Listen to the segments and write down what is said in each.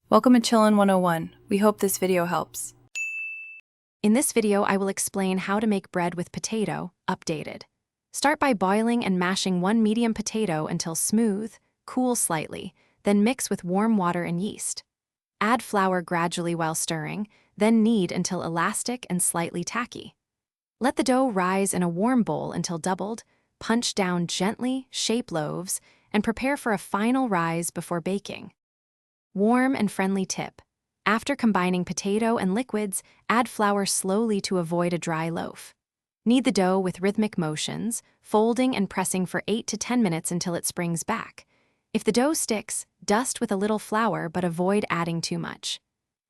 Welcome to Chillin' 101. We hope this video helps. In this video, I will explain how to make bread with potato, updated. Start by boiling and mashing one medium potato until smooth, cool slightly, then mix with warm water and yeast. Add flour gradually while stirring, then knead until elastic and slightly tacky. Let the dough rise in a warm bowl until doubled, punch down gently, shape loaves, and prepare for a final rise before baking. Warm and friendly tip. After combining potato and liquids, add flour slowly to avoid a dry loaf. Knead the dough with rhythmic motions, folding and pressing for 8 to 10 minutes until it springs back. If the dough sticks, dust with a little flour but avoid adding too much.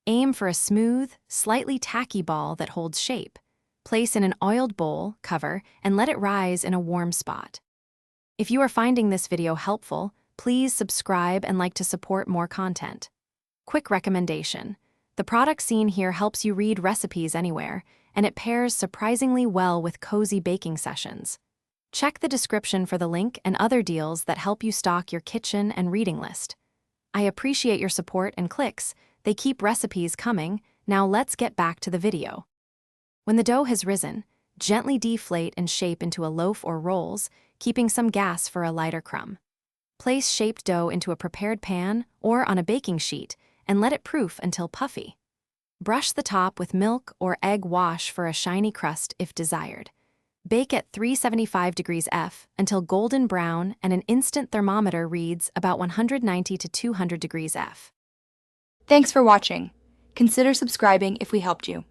Aim for a smooth, slightly tacky ball that holds shape. Place in an oiled bowl, cover, and let it rise in a warm spot. If you are finding this video helpful, please subscribe and like to support more content. Quick recommendation. The product seen here helps you read recipes anywhere, and it pairs surprisingly well with cozy baking sessions. Check the description for the link and other deals that help you stock your kitchen and reading list. I appreciate your support and clicks. They keep recipes coming. Now let's get back to the video. When the dough has risen, gently deflate and shape into a loaf or rolls, keeping some gas for a lighter crumb. Place shaped dough into a prepared pan or on a baking sheet and let it proof until puffy. Brush the top with milk or egg wash for a shiny crust if desired. Bake at 375 degrees F until golden brown and an instant thermometer reads about 190 to 200 degrees F. Thanks for watching. Consider subscribing if we helped you.